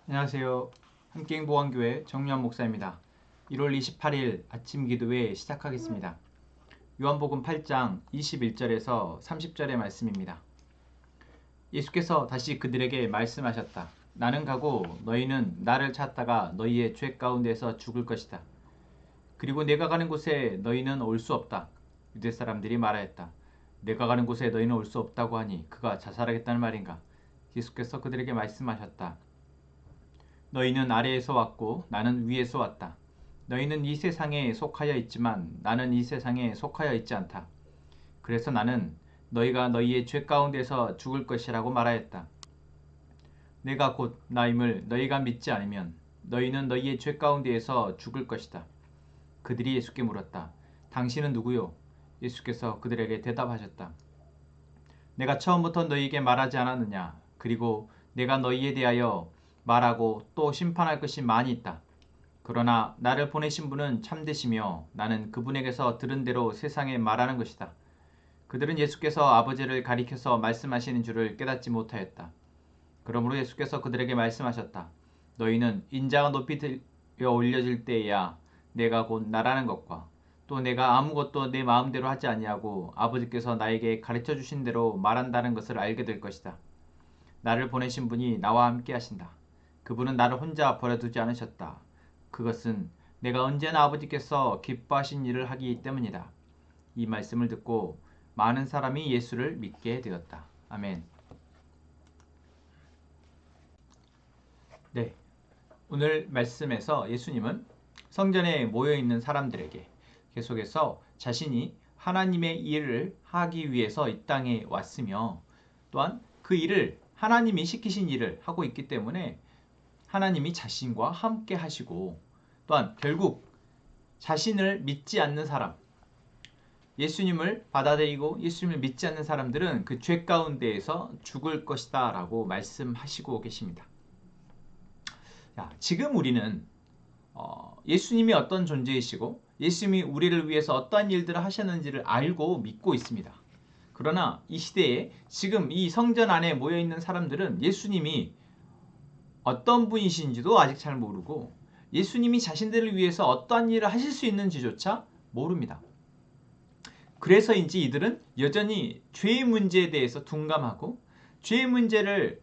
안녕하세요. 함께행복한교회 정유한 목사입니다. 1월 28일 아침 기도회 시작하겠습니다. 요한복음 8장 21절에서 30절의 말씀입니다. 예수께서 다시 그들에게 말씀하셨다. 나는 가고 너희는 나를 찾다가 너희의 죄 가운데서 죽을 것이다. 그리고 내가 가는 곳에 너희는 올 수 없다. 유대 사람들이 말하였다. 내가 가는 곳에 너희는 올 수 없다고 하니 그가 자살하겠다는 말인가? 예수께서 그들에게 말씀하셨다. 너희는 아래에서 왔고 나는 위에서 왔다. 너희는 이 세상에 속하여 있지만 나는 이 세상에 속하여 있지 않다. 그래서 나는 너희가 너희의 죄 가운데서 죽을 것이라고 말하였다. 내가 곧 나임을 너희가 믿지 않으면 너희는 너희의 죄 가운데에서 죽을 것이다. 그들이 예수께 물었다. 당신은 누구요? 예수께서 그들에게 대답하셨다. 내가 처음부터 너희에게 말하지 않았느냐? 그리고 내가 너희에 대하여 말하고 또 심판할 것이 많이 있다. 그러나 나를 보내신 분은 참되시며 나는 그분에게서 들은 대로 세상에 말하는 것이다. 그들은 예수께서 아버지를 가리켜서 말씀하시는 줄을 깨닫지 못하였다. 그러므로 예수께서 그들에게 말씀하셨다. 너희는 인자가 높이 들려 올려질 때에야 내가 곧 나라는 것과 또 내가 아무것도 내 마음대로 하지 아니하고 아버지께서 나에게 가르쳐 주신 대로 말한다는 것을 알게 될 것이다. 나를 보내신 분이 나와 함께 하신다. 그분은 나를 혼자 버려두지 않으셨다. 그것은 내가 언제나 아버지께서 기뻐하신 일을 하기 때문이다. 이 말씀을 듣고 많은 사람이 예수를 믿게 되었다. 아멘. 네, 오늘 말씀에서 예수님은 성전에 모여있는 사람들에게 계속해서 자신이 하나님의 일을 하기 위해서 이 땅에 왔으며 또한 그 일을 하나님이 시키신 일을 하고 있기 때문에 하나님이 자신과 함께 하시고 또한 결국 자신을 믿지 않는 사람, 예수님을 받아들이고 예수님을 믿지 않는 사람들은 그 죄 가운데에서 죽을 것이다 라고 말씀하시고 계십니다. 지금 우리는 예수님이 어떤 존재이시고 예수님이 우리를 위해서 어떠한 일들을 하셨는지를 알고 믿고 있습니다. 그러나 이 시대에 지금 이 성전 안에 모여있는 사람들은 예수님이 어떤 분이신지도 아직 잘 모르고 예수님이 자신들을 위해서 어떠한 일을 하실 수 있는지조차 모릅니다. 그래서인지 이들은 여전히 죄의 문제에 대해서 둔감하고 죄의 문제를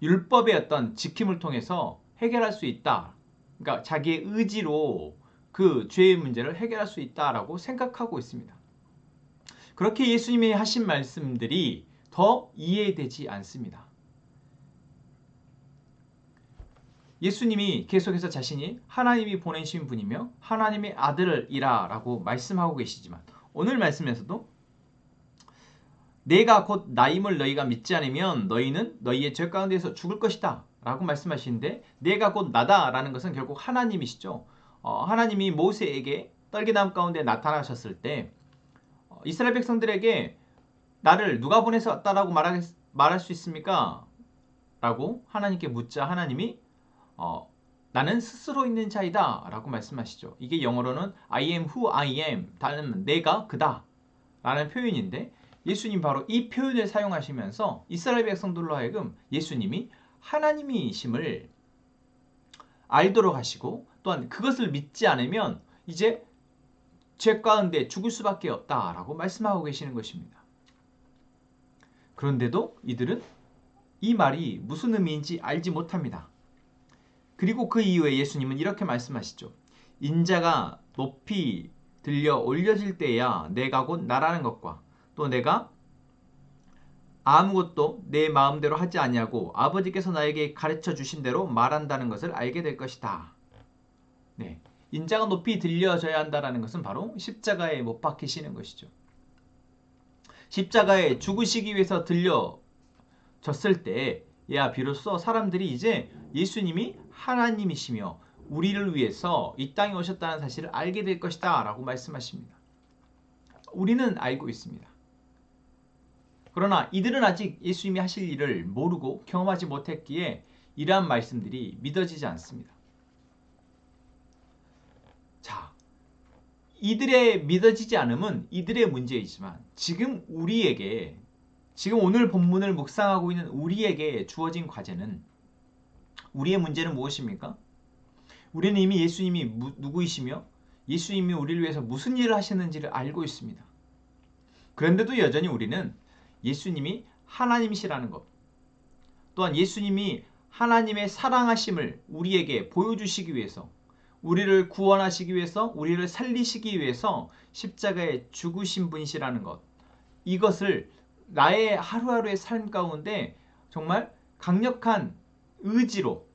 율법의 어떤 지킴을 통해서 해결할 수 있다. 그러니까 자기의 의지로 그 죄의 문제를 해결할 수 있다라고 생각하고 있습니다. 그렇게 예수님이 하신 말씀들이 더 이해되지 않습니다. 예수님이 계속해서 자신이 하나님이 보내신 분이며 하나님의 아들이라 라고 말씀하고 계시지만 오늘 말씀에서도 내가 곧 나임을 너희가 믿지 않으면 너희는 너희의 죄 가운데서 죽을 것이다 라고 말씀하시는데 내가 곧 나다 라는 것은 결국 하나님이시죠. 하나님이 모세에게 떨기나무 가운데 나타나셨을 때 이스라엘 백성들에게 나를 누가 보내서 왔다라고 말할 수 있습니까? 라고 하나님께 묻자 하나님이 나는 스스로 있는 자이다 라고 말씀하시죠. 이게 영어로는 I am who I am, 다른 내가 그다 라는 표현인데 예수님 바로 이 표현을 사용하시면서 이스라엘 백성들로 하여금 예수님이 하나님이심을 알도록 하시고 또한 그것을 믿지 않으면 이제 죄 가운데 죽을 수밖에 없다라고 말씀하고 계시는 것입니다. 그런데도 이들은 이 말이 무슨 의미인지 알지 못합니다. 그리고 그 이후에 예수님은 이렇게 말씀하시죠. 인자가 높이 들려 올려질 때야 내가 곧 나라는 것과 또 내가 아무것도 내 마음대로 하지 아니하고 아버지께서 나에게 가르쳐 주신 대로 말한다는 것을 알게 될 것이다. 네, 인자가 높이 들려져야 한다는 것은 바로 십자가에 못 박히시는 것이죠. 십자가에 죽으시기 위해서 들려졌을 때야 비로소 사람들이 이제 예수님이 하나님이시며 우리를 위해서 이 땅에 오셨다는 사실을 알게 될 것이다 라고 말씀하십니다. 우리는 알고 있습니다. 그러나 이들은 아직 예수님이 하실 일을 모르고 경험하지 못했기에 이러한 말씀들이 믿어지지 않습니다. 자, 이들의 믿어지지 않음은 이들의 문제이지만 지금 오늘 본문을 묵상하고 있는 우리에게 주어진 과제는 우리의 문제는 무엇입니까? 우리는 이미 예수님이 누구이시며 예수님이 우리를 위해서 무슨 일을 하셨는지를 알고 있습니다. 그런데도 여전히 우리는 예수님이 하나님이시라는 것, 또한 예수님이 하나님의 사랑하심을 우리에게 보여주시기 위해서, 우리를 구원하시기 위해서, 우리를 살리시기 위해서 십자가에 죽으신 분이시라는 것, 이것을 나의 하루하루의 삶 가운데 정말 강력한 의지로,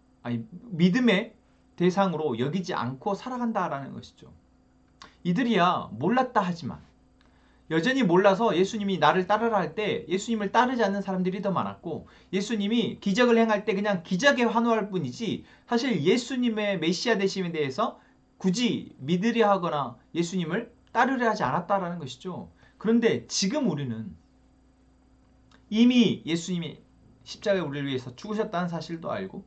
믿음의 대상으로 여기지 않고 살아간다라는 것이죠. 이들이야 몰랐다 하지만 여전히 몰라서 예수님이 나를 따르라 할 때 예수님을 따르지 않는 사람들이 더 많았고, 예수님이 기적을 행할 때 그냥 기적에 환호할 뿐이지 사실 예수님의 메시아 되심에 대해서 굳이 믿으려 하거나 예수님을 따르려 하지 않았다라는 것이죠. 그런데 지금 우리는 이미 예수님이 십자가에 우리를 위해서 죽으셨다는 사실도 알고,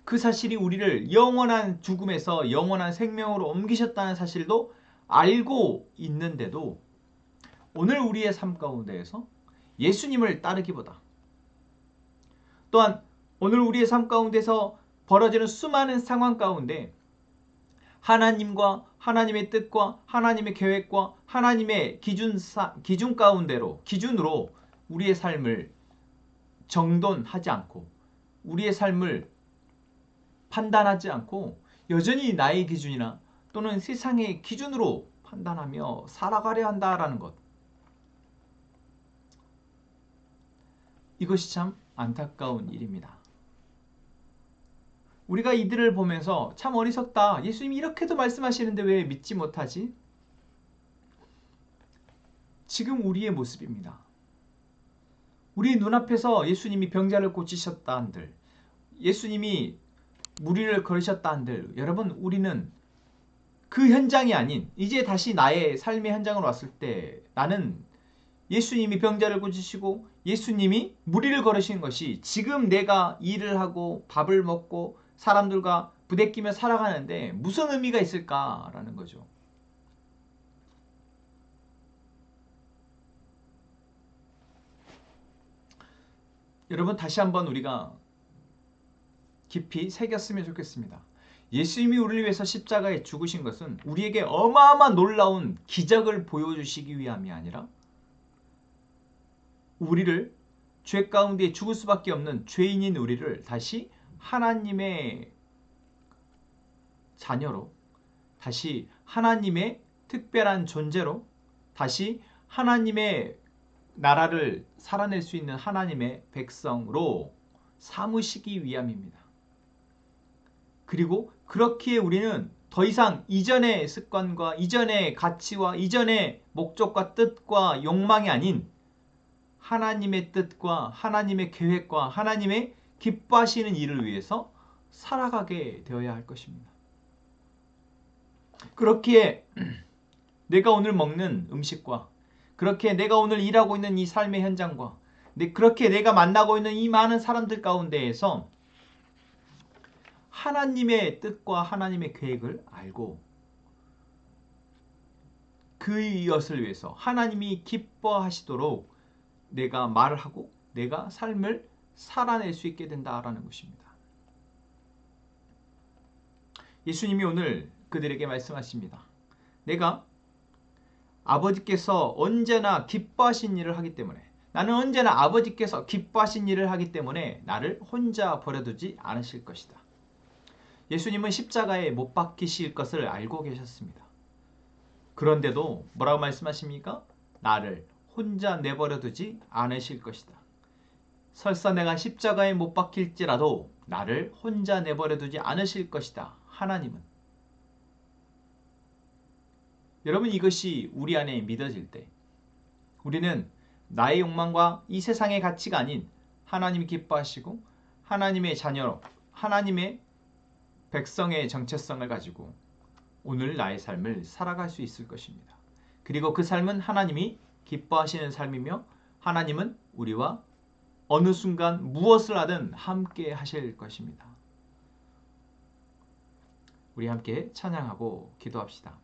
그 사실이 우리를 영원한 죽음에서 영원한 생명으로 옮기셨다는 사실도 알고 있는데도 오늘 우리의 삶 가운데에서 예수님을 따르기보다, 또한 오늘 우리의 삶 가운데서 벌어지는 수많은 상황 가운데 하나님과 하나님의 뜻과 하나님의 계획과 하나님의 기준 가운데로, 기준으로 우리의 삶을 정돈하지 않고, 우리의 삶을 판단하지 않고 여전히 나의 기준이나 또는 세상의 기준으로 판단하며 살아가려 한다라는 것, 이것이 참 안타까운 일입니다. 우리가 이들을 보면서 참 어리석다, 예수님이 이렇게도 말씀하시는데 왜 믿지 못하지? 지금 우리의 모습입니다. 우리 눈앞에서 예수님이 병자를 고치셨다 한들, 예수님이 무리를 걸으셨다 한들, 여러분, 우리는 그 현장이 아닌 이제 다시 나의 삶의 현장으로 왔을 때 나는 예수님이 병자를 고치시고 예수님이 무리를 걸으신 것이 지금 내가 일을 하고 밥을 먹고 사람들과 부대끼며 살아가는데 무슨 의미가 있을까라는 거죠. 여러분, 다시 한번 우리가 깊이 새겼으면 좋겠습니다. 예수님이 우리를 위해서 십자가에 죽으신 것은 우리에게 어마어마한 놀라운 기적을 보여주시기 위함이 아니라 우리를, 죄 가운데 죽을 수밖에 없는 죄인인 우리를 다시 하나님의 자녀로, 다시 하나님의 특별한 존재로, 다시 하나님의 나라를 살아낼 수 있는 하나님의 백성으로 삼으시기 위함입니다. 그리고 그렇기에 우리는 더 이상 이전의 습관과 이전의 가치와 이전의 목적과 뜻과 욕망이 아닌 하나님의 뜻과 하나님의 계획과 하나님의 기뻐하시는 일을 위해서 살아가게 되어야 할 것입니다. 그렇기에 내가 오늘 먹는 음식과, 그렇게 내가 오늘 일하고 있는 이 삶의 현장과, 그렇게 내가 만나고 있는 이 많은 사람들 가운데에서 하나님의 뜻과 하나님의 계획을 알고 그것을 위해서 하나님이 기뻐하시도록 내가 말을 하고 내가 삶을 살아낼 수 있게 된다라는 것입니다. 예수님이 오늘 그들에게 말씀하십니다. 내가 아버지께서 언제나 기뻐하신 일을 하기 때문에, 나는 언제나 아버지께서 기뻐하신 일을 하기 때문에 나를 혼자 버려두지 않으실 것이다. 예수님은 십자가에 못 박히실 것을 알고 계셨습니다. 그런데도 뭐라고 말씀하십니까? 나를 혼자 내버려두지 않으실 것이다. 설사 내가 십자가에 못 박힐지라도 나를 혼자 내버려두지 않으실 것이다. 하나님은. 여러분, 이것이 우리 안에 믿어질 때 우리는 나의 욕망과 이 세상의 가치가 아닌 하나님이 기뻐하시고 하나님의 자녀로, 하나님의 백성의 정체성을 가지고 오늘 나의 삶을 살아갈 수 있을 것입니다. 그리고 그 삶은 하나님이 기뻐하시는 삶이며 하나님은 우리와 어느 순간 무엇을 하든 함께 하실 것입니다. 우리 함께 찬양하고 기도합시다.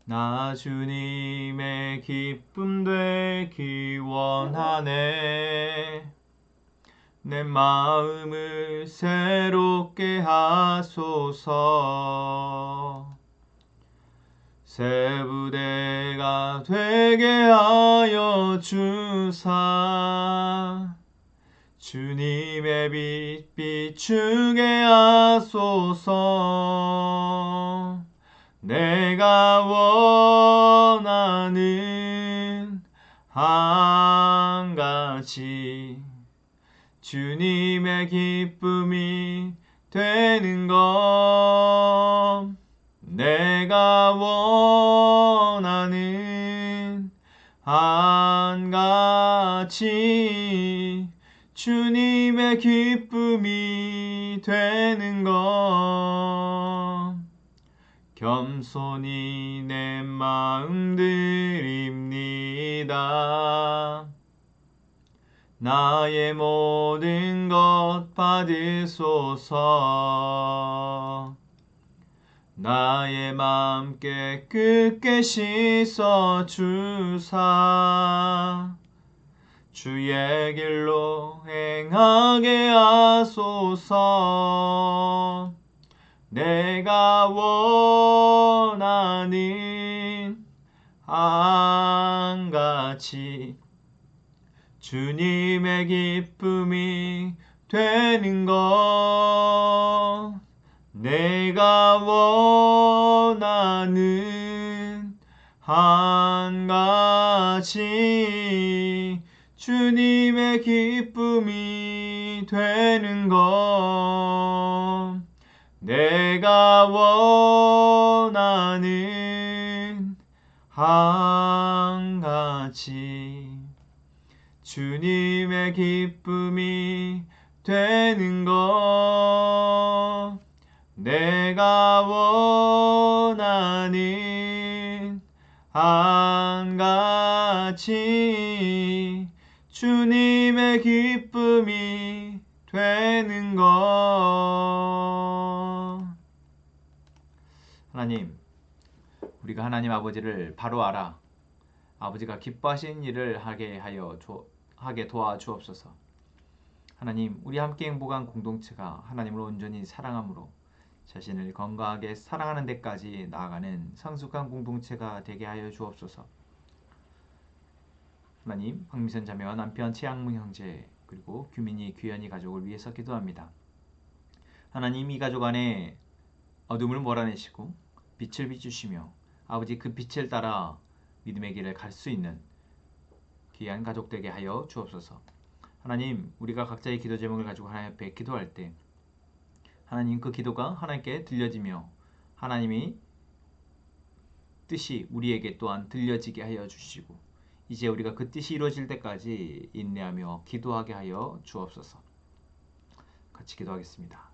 나 주님의 기쁨 되기 원하네. 내 마음을 새롭게 하소서. 새 부대가 되게 하여 주사 주님의 빛 비추게 하소서. 내가 원하는 한 가지 주님의 기쁨이 되는 것. 내가 원하는 한 가지 주님의 기쁨이 되는 것. 겸손히 내 마음 드립니다. 나의 모든 것 받으소서. 나의 맘 깨끗게 씻어 주사 주의 길로 행하게 하소서. 내가 원하는 한 가지 주님의 기쁨이 되는 것. 내가 원하는 한 가지 주님의 기쁨이 되는 것. 내가 원하는 한 가지 주님의 기쁨이 되는 것. 내가 원하는 한 가지 주님의 기쁨이 되는 것. 하나님, 우리가 하나님 아버지를 바로 알아 아버지가 기뻐하시는 일을 하게 도와주옵소서. 하나님, 우리 함께 행복한 공동체가 하나님을 온전히 사랑함으로 자신을 건강하게 사랑하는 데까지 나아가는 성숙한 공동체가 되게 하여 주옵소서. 하나님, 박미선 자매와 남편 최양무 형제 그리고 규민이 규현이 가족을 위해서 기도합니다. 하나님, 이 가족 안에 어둠을 몰아내시고 빛을 비추시며 아버지 그 빛을 따라 믿음의 길을 갈 수 있는 귀한 가족 되게 하여 주옵소서. 하나님, 우리가 각자의 기도 제목을 가지고 하나님 앞에 기도할 때 하나님 그 기도가 하나님께 들려지며 하나님이 뜻이 우리에게 또한 들려지게 하여 주시고 이제 우리가 그 뜻이 이루어질 때까지 인내하며 기도하게 하여 주옵소서. 같이 기도하겠습니다.